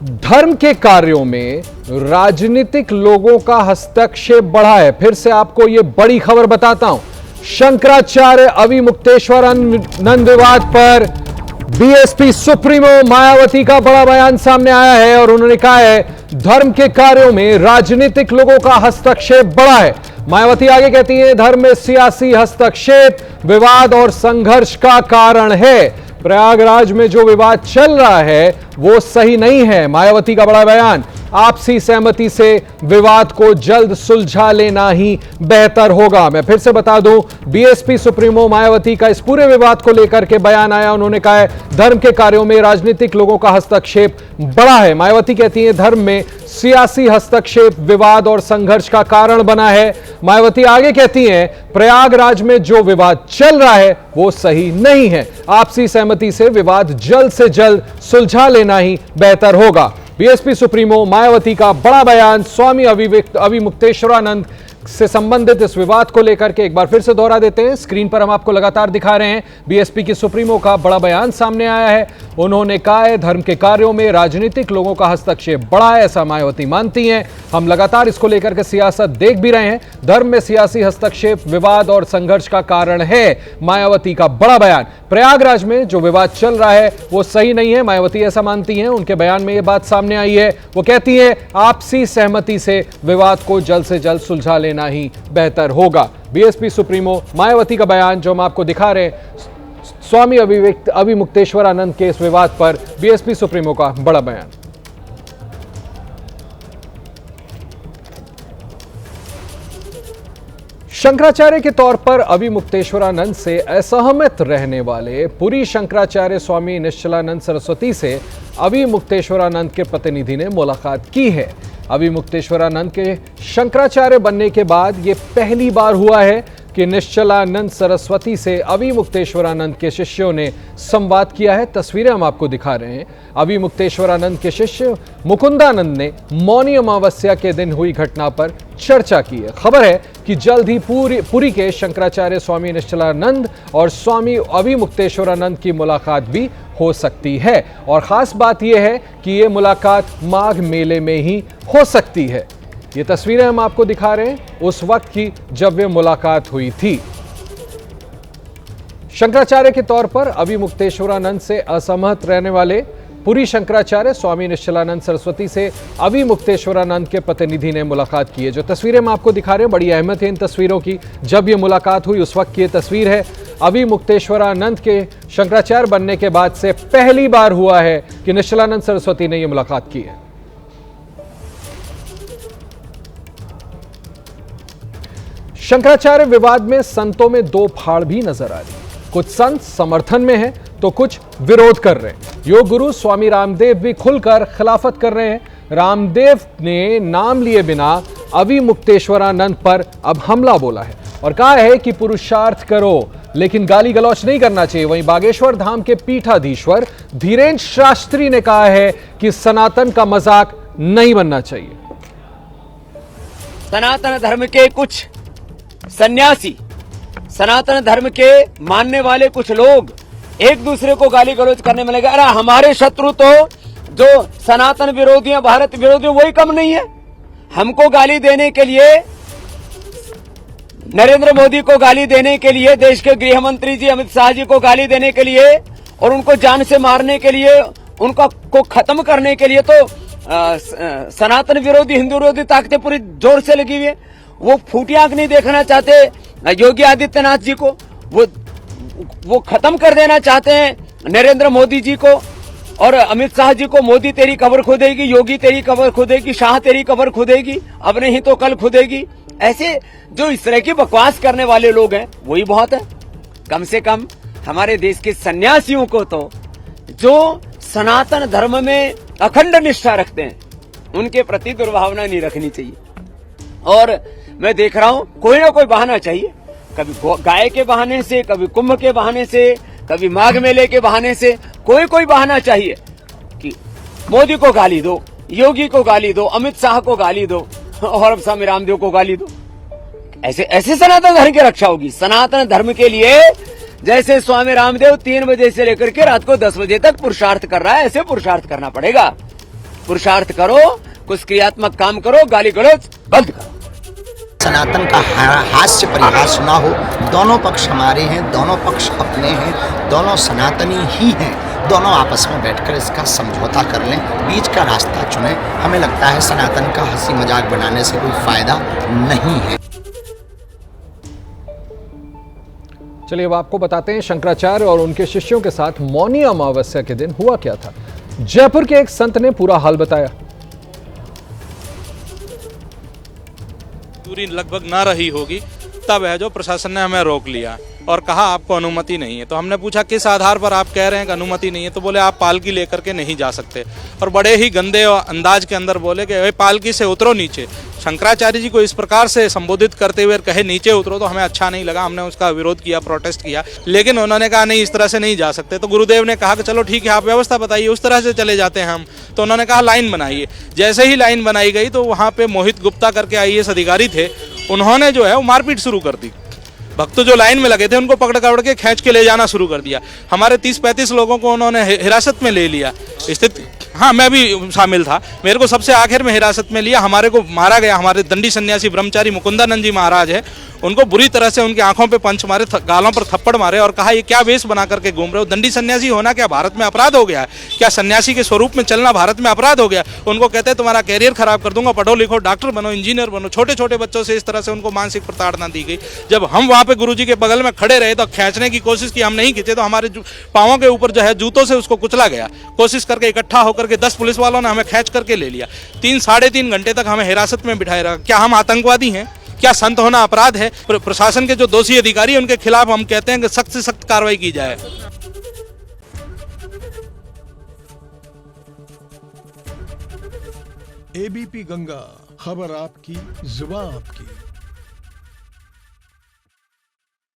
धर्म के कार्यों में राजनीतिक लोगों का हस्तक्षेप बढ़ा है। फिर से आपको यह बड़ी खबर बताता हूं। शंकराचार्य अविमुक्तेश्वरानंद विवाद पर बीएसपी सुप्रीमो मायावती का बड़ा बयान सामने आया है और उन्होंने कहा है धर्म के कार्यों में राजनीतिक लोगों का हस्तक्षेप बढ़ा है। मायावती आगे कहती हैं धर्म में सियासी हस्तक्षेप विवाद और संघर्ष का कारण है। प्रयागराज में जो विवाद चल रहा है वो सही नहीं है। मायावती का बड़ा बयान, आपसी सहमति से विवाद को जल्द सुलझा लेना ही बेहतर होगा। मैं फिर से बता दूं, बीएसपी सुप्रीमो मायावती का इस पूरे विवाद को लेकर के बयान आया। उन्होंने कहा है धर्म के कार्यों में राजनीतिक लोगों का हस्तक्षेप बढ़ा है। मायावती कहती है धर्म में सियासी हस्तक्षेप विवाद और संघर्ष का कारण बना है। मायावती आगे कहती हैं प्रयागराज में जो विवाद चल रहा है वो सही नहीं है। आपसी सहमति से विवाद जल्द से जल्द सुलझा लेना ही बेहतर होगा। बीएसपी सुप्रीमो मायावती का बड़ा बयान स्वामी अविमुक्तेश्वरानंद से संबंधित इस विवाद को लेकर के एक बार फिर से दोहरा देते हैं। स्क्रीन पर हम आपको लगातार दिखा रहे हैं। बीएसपी की सुप्रीमो का बड़ा बयान सामने आया है। उन्होंने कहा है धर्म के कार्यों में राजनीतिक लोगों का हस्तक्षेप बढ़ा है, ऐसा मायावती मानती हैं। हम लगातार इसको लेकर के सियासत देख भी रहे हैं। धर्म में सियासी हस्तक्षेप विवाद और संघर्ष का कारण है। मायावती का बड़ा बयान, प्रयागराज में जो विवाद चल रहा है वो सही नहीं है। मायावती ऐसा मानती हैं। उनके बयान में यह बात सामने आई है। वो कहती है आपसी सहमति से विवाद को जल्द से जल्द सुलझा लेना ही बेहतर होगा। बीएसपी सुप्रीमो मायावती का बयान जो हम आपको दिखा रहे हैं, स्वामी अविमुक्तेश्वरानंद के इस विवाद पर बीएसपी सुप्रीमो का बड़ा बयान। शंकराचार्य के तौर पर अविमुक्तेश्वरानंद से असहमत रहने वाले पुरी शंकराचार्य स्वामी निश्चलानंद सरस्वती से अविमुक्तेश्वरानंद के प्रतिनिधि ने मुलाकात की है। अविमुक्तेश्वरानंद के शंकराचार्य बनने के बाद यह पहली बार हुआ है कि निश्चलानंद सरस्वती से अविमुक्तेश्वरानंद के शिष्यों ने संवाद किया है। तस्वीरें हम आपको दिखा रहे हैं। अविमुक्तेश्वरानंद के शिष्य मुकुंदानंद ने मौनी अमावस्या के दिन हुई घटना पर चर्चा की है। खबर है कि जल्द ही पुरी के शंकराचार्य स्वामी निश्चलानंद और स्वामी अविमुक्तेश्वरानंद की मुलाकात भी हो सकती है और खास बात यह है कि यह मुलाकात माघ मेले में ही हो सकती है। ये तस्वीरें हम आपको दिखा रहे हैं उस वक्त की जब वे मुलाकात हुई थी। शंकराचार्य के तौर पर अविमुक्तेश्वरानंद से असहमत रहने वाले पुरी शंकराचार्य स्वामी निश्चलानंद सरस्वती से अविमुक्तेश्वरानंद के प्रतिनिधि ने मुलाकात की है। जो तस्वीरें हम आपको दिखा रहे हैं, बड़ी अहमियत है इन तस्वीरों की। जब ये मुलाकात हुई उस वक्त की ये तस्वीर है। अविमुक्तेश्वरानंद के शंकराचार्य बनने के बाद से पहली बार हुआ है कि निश्चलानंद सरस्वती ने यह मुलाकात की है। शंकराचार्य विवाद में संतों में दो फाड़ भी नजर आ रही है। कुछ संत समर्थन में हैं तो कुछ विरोध कर रहे हैं। योग गुरु स्वामी रामदेव भी खुलकर खिलाफत कर रहे हैं। रामदेव ने नाम लिए बिना अविमुक्तेश्वरानंद पर अब हमला बोला है और कहा है कि पुरुषार्थ करो लेकिन गाली गलौच नहीं करना चाहिए। वहीं बागेश्वर धाम के पीठाधीश्वर धीरेन्द्र शास्त्री ने कहा है कि सनातन का मजाक नहीं बनना चाहिए। सनातन धर्म के कुछ सन्यासी, सनातन धर्म के मानने वाले कुछ लोग एक दूसरे को गाली गलौज करने में लगे। अरे हमारे शत्रु तो जो सनातन विरोधी हैं, भारत विरोधी, वही कम नहीं है। हमको गाली देने के लिए, नरेंद्र मोदी को गाली देने के लिए, देश के गृह मंत्री जी अमित शाह जी को गाली देने के लिए और उनको जान से मारने के लिए, उनका को खत्म करने के लिए तो सनातन विरोधी, हिंदू विरोधी ताकतें पूरी जोर से लगी हुई है। वो फूटी आंख नहीं देखना चाहते योगी आदित्यनाथ जी को, वो खत्म कर देना चाहते हैं नरेंद्र मोदी जी को और अमित शाह जी को। मोदी तेरी कब्र खुदेगी, योगी तेरी कब्र खुदेगी, शाह तेरी कब्र खुदेगी, अब नहीं तो कल खुदेगी। ऐसे जो इस तरह की बकवास करने वाले लोग हैं वही बहुत है। कम से कम हमारे देश के सन्यासियों को तो जो सनातन धर्म में अखंड निष्ठा रखते हैं उनके प्रति दुर्भावना नहीं रखनी चाहिए। और मैं देख रहा हूं कोई ना कोई बहाना चाहिए, कभी गाय के बहाने से, कभी कुंभ के बहाने से, कभी माघ मेले के बहाने से, कोई बहाना चाहिए कि मोदी को गाली दो, योगी को गाली दो, अमित शाह को गाली दो और स्वामी रामदेव को गाली दो। ऐसे सनातन धर्म की रक्षा होगी। सनातन धर्म के लिए जैसे स्वामी रामदेव 3 बजे से लेकर के रात को 10 बजे तक पुरुषार्थ कर रहा है, ऐसे पुरुषार्थ करना पड़ेगा। पुरुषार्थ करो, कुछ क्रियात्मक काम करो, गाली गलौज बंद करो। सनातन का हास्य परिहास ना हो। दोनों पक्ष हमारे हैं, दोनों पक्ष अपने हैं, दोनों सनातनी ही हैं। दोनों आपस में बैठकर इसका समझौता कर लें, बीच का रास्ता चुनें। हमें लगता है सनातन का हंसी मजाक बनाने से कोई फायदा नहीं है। चलिए अब आपको बताते हैं शंकराचार्य और उनके शिष्यों के साथ मौनी अमावस्या के दिन हुआ क्या था। जयपुर के एक संत ने पूरा हाल बताया। दूरी लगभग ना रही होगी, तब है जो प्रशासन ने हमें रोक लिया और कहा आपको अनुमति नहीं है। तो हमने पूछा किस आधार पर आप कह रहे हैं कि अनुमति नहीं है, तो बोले आप पालकी लेकर के नहीं जा सकते। और बड़े ही गंदे अंदाज के अंदर बोले कि पालकी से उतरो नीचे। शंकराचार्य जी को इस प्रकार से संबोधित करते हुए कहे नीचे उतरो, तो हमें अच्छा नहीं लगा। हमने उसका विरोध किया, प्रोटेस्ट किया, लेकिन उन्होंने कहा नहीं, इस तरह से नहीं जा सकते। तो गुरुदेव ने कहा कि चलो ठीक है, आप व्यवस्था बताइए, उस तरह से चले जाते हैं हम। तो उन्होंने कहा लाइन बनाइए। जैसे ही लाइन बनाई गई तो वहाँ पे मोहित गुप्ता करके IAS अधिकारी थे, उन्होंने जो है वो मारपीट शुरू कर दी। भक्त जो लाइन में लगे थे उनको पकड़ के खींच के ले जाना शुरू कर दिया। हमारे 30-35 लोगों को उन्होंने हिरासत में ले लिया। स्थिति, हाँ मैं भी शामिल था, मेरे को सबसे आखिर में हिरासत में लिया। हमारे को मारा गया। हमारे दंडी सन्यासी ब्रह्मचारी मुकुंदानंद जी महाराज है, उनको बुरी तरह से उनकी आंखों पे पंच मारे, गालों पर थप्पड़ मारे और कहा ये क्या वेश बना करके घूम रहे हो? दंडी सन्यासी होना क्या भारत में अपराध हो गया है? क्या सन्यासी के स्वरूप में चलना भारत में अपराध हो गया? उनको कहते हैं तुम्हारा कैरियर खराब कर दूंगा, पढ़ो लिखो, डॉक्टर बनो, इंजीनियर बनो। छोटे छोटे बच्चों से इस तरह से उनको मानसिक प्रताड़ना दी गई। जब हम वहाँ पे गुरुजी के बगल में खड़े रहे तो खींचने की कोशिश की, हम नहीं खींचे तो हमारे पाँवों के ऊपर जो है जूतों से उसको कुचला गया। कोशिश करके इकट्ठा होकर के 10 पुलिस वालों ने हमें खींच करके ले लिया। 3-3.5 घंटे तक हमें हिरासत में बिठाए रखा। क्या हम आतंकवादी हैं? क्या संत होना अपराध है? प्रशासन के जो दोषी अधिकारी उनके खिलाफ हम कहते हैं कि सख्त से सख्त कार्रवाई की जाए। ABP गंगा, खबर आपकी, जुबान आपकी।